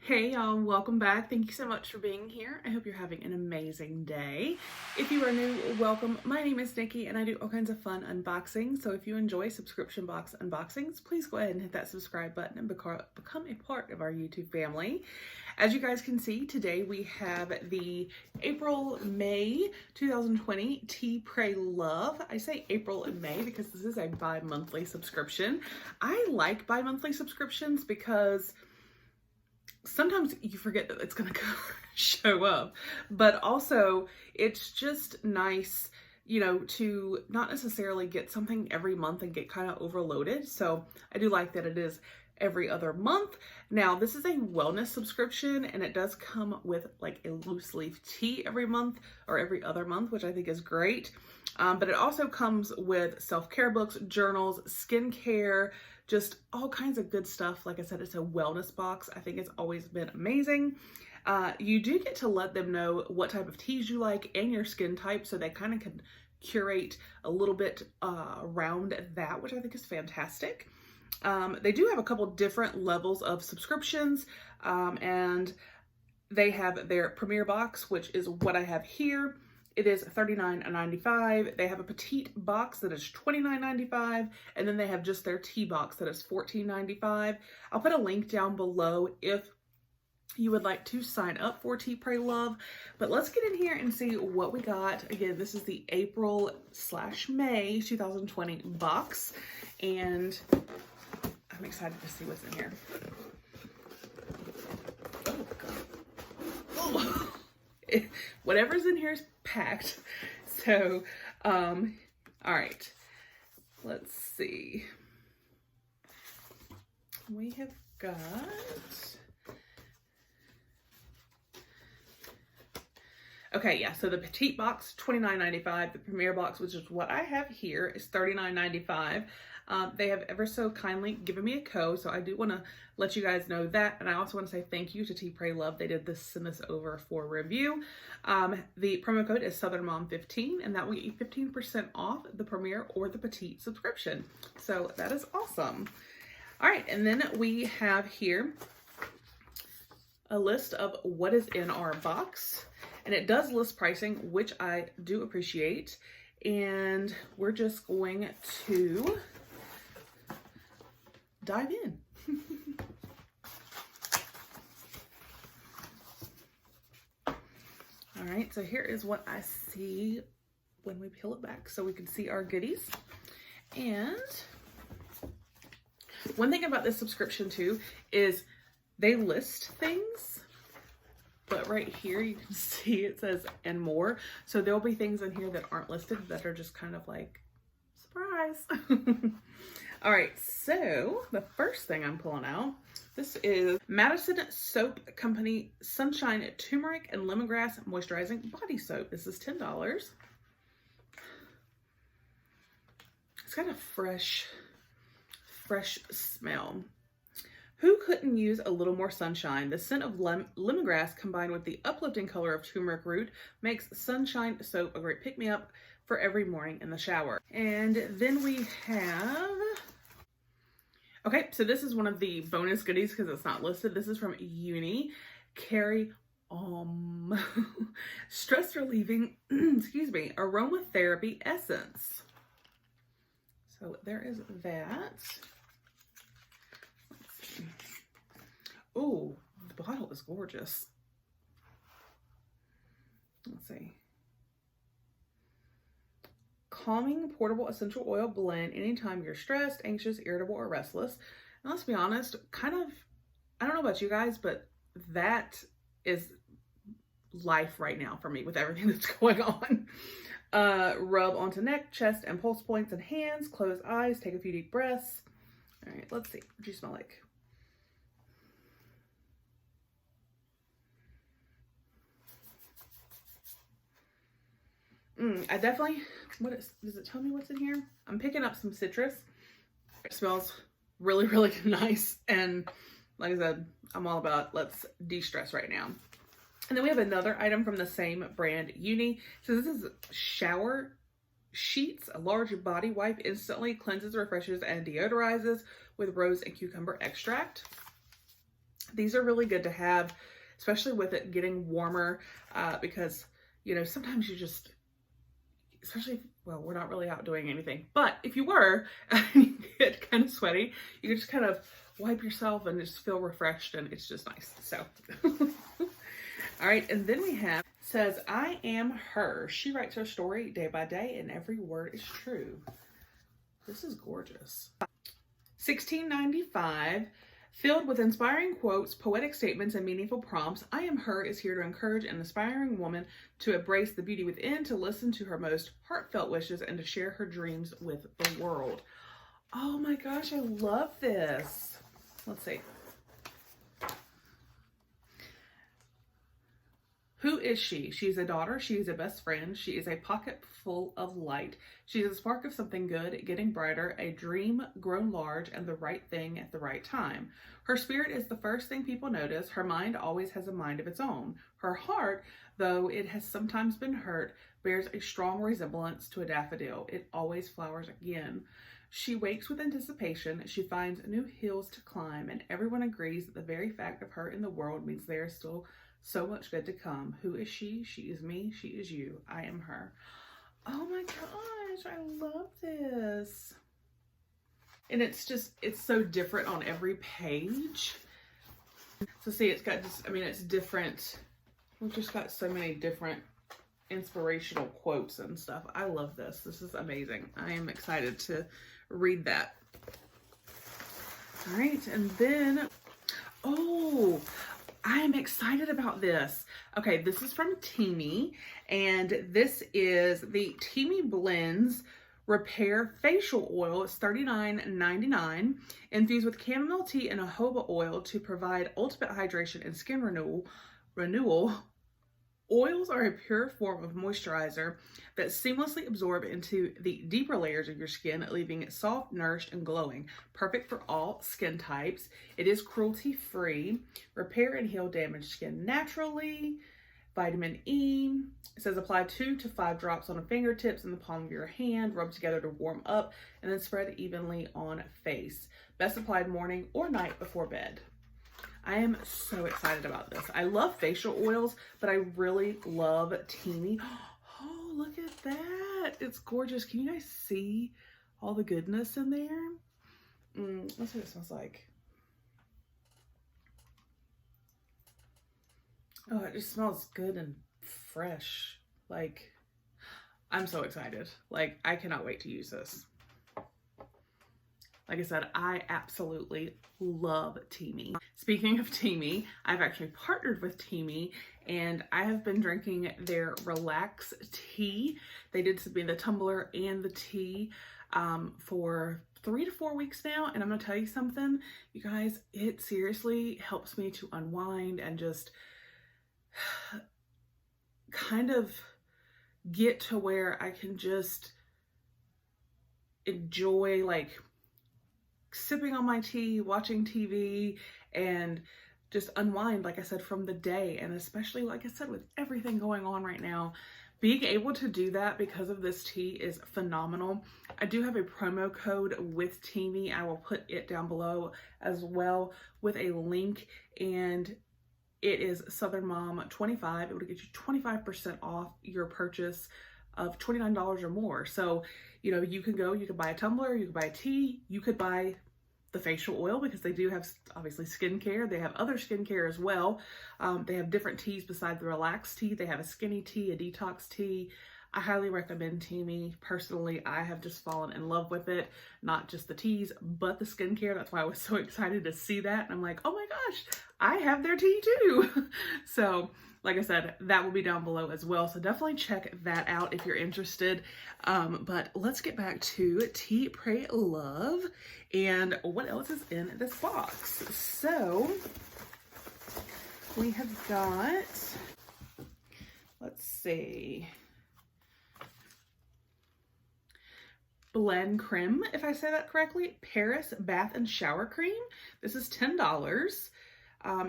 Hey y'all, welcome back. Thank you so much for being here. I hope you're having an amazing day. If you are new, welcome. My name is Nikki and I do all kinds of fun unboxings. So if you enjoy subscription box unboxings, please go ahead and hit that subscribe button and become a part of our YouTube family. As you guys can see, today we have the April-May 2020 Tea, Pray, Love. I say April and May because this is a bi-monthly subscription. I like bi-monthly subscriptions because sometimes you forget that it's gonna show up, but also it's just nice, you know, to not necessarily get something every month and get kind of overloaded. So I do like that it is every other month. Now this is a wellness subscription and it does come with like a loose leaf tea every month or every other month, which I think is great. But it also comes with self-care books, journals, skincare, just all kinds of good stuff. Like I said, it's a wellness box. I think it's always been amazing. You do get to let them know what type of teas you like and your skin type, so they kind of can curate a little bit around that, which I think is fantastic. They do have a couple different levels of subscriptions, and they have their Premier Box, which is what I have here. It is $39.95. They have a Petite Box that is $29.95, and then they have just their Tea Box that is $14.95. I'll put a link down below if you would like to sign up for Tea, Pray, Love. But let's get in here and see what we got. Again, this is the April/May 2020 box, and I'm excited to see what's in here. Oh, God. Oh. Whatever's in here is packed. So, all right, let's see. We have got, okay, yeah, so the Petite Box, $29.95. The Premier Box, which is what I have here, is $39.95. They have ever so kindly given me a code, so I do want to let you guys know that. And I also want to say thank you to Tea, Pray, Love. They did send this over for review. The promo code is SouthernMom15, and that will get you 15% off the Premier or the Petite subscription. So that is awesome. All right, and then we have here a list of what is in our box, and it does list pricing, which I do appreciate. And we're just going to dive in. All right, so here is what I see when we peel it back so we can see our goodies. And one thing about this subscription too is they list things, but right here you can see it says and more. So there'll be things in here that aren't listed that are just kind of like, surprise. All right, so the first thing I'm pulling out, this is Madison Soap Company Sunshine Turmeric and Lemongrass Moisturizing Body Soap. This is $10. It's got a fresh smell. Who couldn't use a little more sunshine? The scent of lemongrass combined with the uplifting color of turmeric root makes Sunshine Soap a great pick-me-up for every morning in the shower. And then we have, okay, so this is one of the bonus goodies because it's not listed. This is from Uni. Carry stress relieving, excuse me, aromatherapy essence. So there is that. Oh, the bottle is gorgeous. Let's see. Calming portable essential oil blend anytime you're stressed, anxious, irritable, or restless. And let's be honest, kind of, I don't know about you guys, but that is life right now for me with everything that's going on. Rub onto neck, chest, and pulse points and hands. Close eyes, take a few deep breaths. All right, let's see. What do you smell like? I definitely, does it tell me what's in here? I'm picking up some citrus. It smells really, really nice. And like I said, I'm all about let's de-stress right now. And then we have another item from the same brand, Uni. So this is shower sheets, a large body wipe, instantly cleanses, refreshes, and deodorizes with rose and cucumber extract. These are really good to have, especially with it getting warmer, because, you know, sometimes you just, especially, well, we're not really out doing anything, but if you were, and you get kind of sweaty, you can just kind of wipe yourself and just feel refreshed, and it's just nice. So, all right, and then we have, says, I am her. She writes her story day by day, and every word is true. This is gorgeous. $16.95. Filled with inspiring quotes, poetic statements, and meaningful prompts, I Am Her is here to encourage an aspiring woman to embrace the beauty within, to listen to her most heartfelt wishes, and to share her dreams with the world. Oh my gosh, I love this. Let's see. Who is she? She is a daughter. She is a best friend. She is a pocket full of light. She is a spark of something good, getting brighter, a dream grown large, and the right thing at the right time. Her spirit is the first thing people notice. Her mind always has a mind of its own. Her heart, though it has sometimes been hurt, bears a strong resemblance to a daffodil. It always flowers again. She wakes with anticipation. She finds new hills to climb, and everyone agrees that the very fact of her in the world means there is still so much good to come. Who is she? She is me. She is you. I am her. Oh my gosh, I love this. And it's just, it's so different on every page. So see, it's got just, I mean, it's different. We've just got so many different inspirational quotes and stuff. I love this. This is amazing. I am excited to read that. All right, and then, oh, I'm excited about this. Okay, this is from TEAMI, and this is the TEAMI Blends Repair Facial Oil. It's $39.99, infused with chamomile tea and jojoba oil to provide ultimate hydration and skin renewal. Oils are a pure form of moisturizer that seamlessly absorb into the deeper layers of your skin, leaving it soft, nourished, and glowing. Perfect for all skin types. It is cruelty-free. Repair and heal damaged skin naturally. Vitamin E. It says apply 2 to 5 drops on the fingertips and the palm of your hand. Rub together to warm up, and then spread evenly on face. Best applied morning or night before bed. I am so excited about this. I love facial oils, but I really love TEAMI. Oh, look at that. It's gorgeous. Can you guys see all the goodness in there? Let's see what it smells like. Oh, it just smells good and fresh. Like, I'm so excited. Like, I cannot wait to use this. Like I said, I absolutely love TEAMI. Speaking of TEAMI, I've actually partnered with TEAMI, and I have been drinking their Relax tea. They did send me the tumbler and the tea for 3 to 4 weeks now, and I'm gonna tell you something, you guys, it seriously helps me to unwind and just kind of get to where I can just enjoy, like, sipping on my tea, watching TV, and just unwind, like I said, from the day. And especially, like I said, with everything going on right now, being able to do that because of this tea is phenomenal. I do have a promo code with TEAMI. I will put it down below as well with a link, and it is Southern Mom 25. It would get you 25% off your purchase of $29 or more. So, you know, you can go, you could buy a tumbler, you could buy a tea, you could buy the facial oil, because they do have obviously skincare. They have other skincare as well. They have different teas besides the Relax tea. They have a skinny tea, a detox tea. I highly recommend TEAMI. Personally, I have just fallen in love with it. Not just the teas, but the skincare. That's why I was so excited to see that. And I'm like, oh my gosh, I have their tea too. So, like I said, that will be down below as well. So definitely check that out if you're interested. But let's get back to Tea, Pray, Love and what else is in this box. So we have got, let's see, Blend Creme, if I say that correctly, Paris Bath and Shower Cream. This is $10.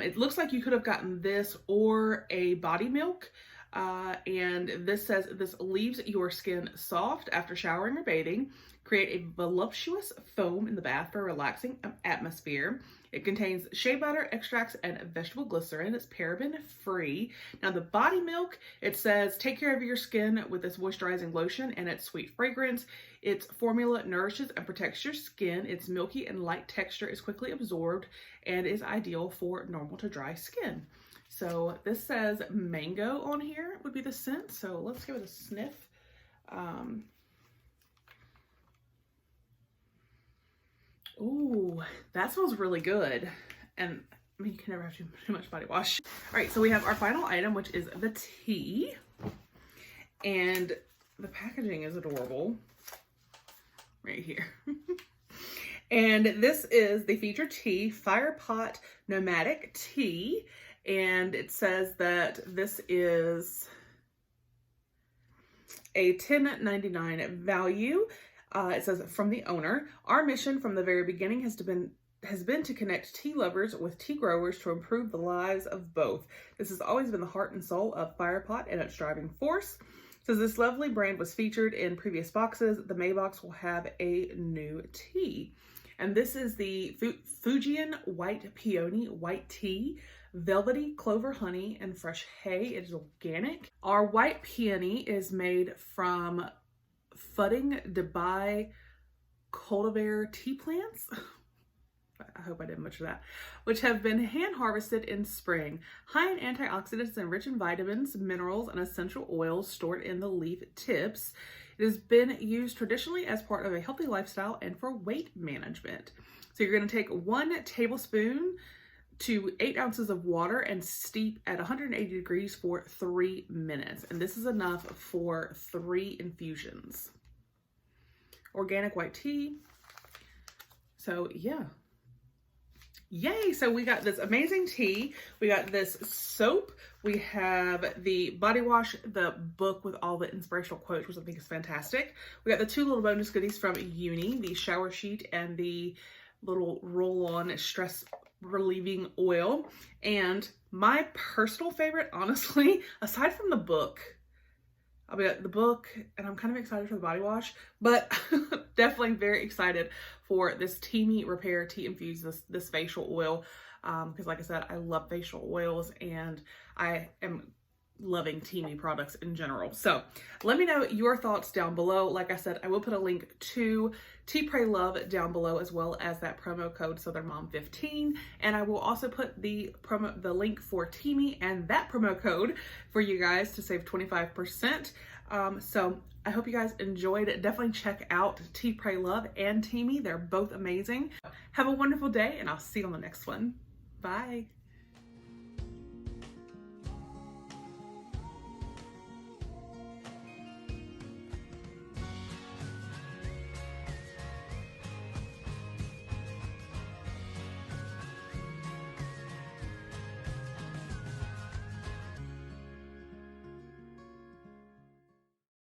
It looks like you could have gotten this or a body milk. And this says this leaves your skin soft after showering or bathing. Create a voluptuous foam in the bath for a relaxing atmosphere. It contains shea butter, extracts, and vegetable glycerin. It's paraben free. Now the body milk, it says take care of your skin with this moisturizing lotion and its sweet fragrance. Its formula nourishes and protects your skin. Its milky and light texture is quickly absorbed and is ideal for normal to dry skin. So this says mango on here would be the scent. So let's give it a sniff. Ooh, that smells really good. And I mean, you can never have too much body wash. All right, so we have our final item, which is the tea. And the packaging is adorable. Right here. And this is the featured tea, Firepot Nomadic Tea. And it says that this is a $10.99 value. It says from the owner, our mission from the very beginning has been to connect tea lovers with tea growers to improve the lives of both. This has always been the heart and soul of Firepot and its driving force. It says this lovely brand was featured in previous boxes. The May box will have a new tea. And this is the Fujian White Peony White Tea. Velvety clover honey and fresh hay. It is organic. Our white peony is made from Fudding Dubai cultivar tea plants. I hope I didn't butcher that. Which have been hand harvested in spring. High in antioxidants and rich in vitamins, minerals, and essential oils stored in the leaf tips. It has been used traditionally as part of a healthy lifestyle and for weight management. So you're going to take 1 tablespoon to 8 ounces of water and steep at 180 degrees for 3 minutes. And this is enough for 3 infusions. Organic white tea. So yeah. Yay! So we got this amazing tea. We got this soap. We have the body wash, the book with all the inspirational quotes, which I think is fantastic. We got the 2 little bonus goodies from Uni, the shower sheet and the little roll-on stress relieving oil. And my personal favorite, honestly, aside from the book, I'll be at the book, and I'm kind of excited for the body wash, but definitely very excited for this TEAMI Repair Tea Infused, this facial oil, because like I said, I love facial oils, and I am loving TEAMI products in general. So let me know your thoughts down below. Like I said, I will put a link to teapraylove down below, as well as that promo code SouthernMom15, and I will also put the link for TEAMI and that promo code for you guys to save 25%. So I hope you guys enjoyed it. Definitely check out Tea Pray Love and TEAMI. They're both amazing. Have a wonderful day, and I'll see you on the next one. Bye.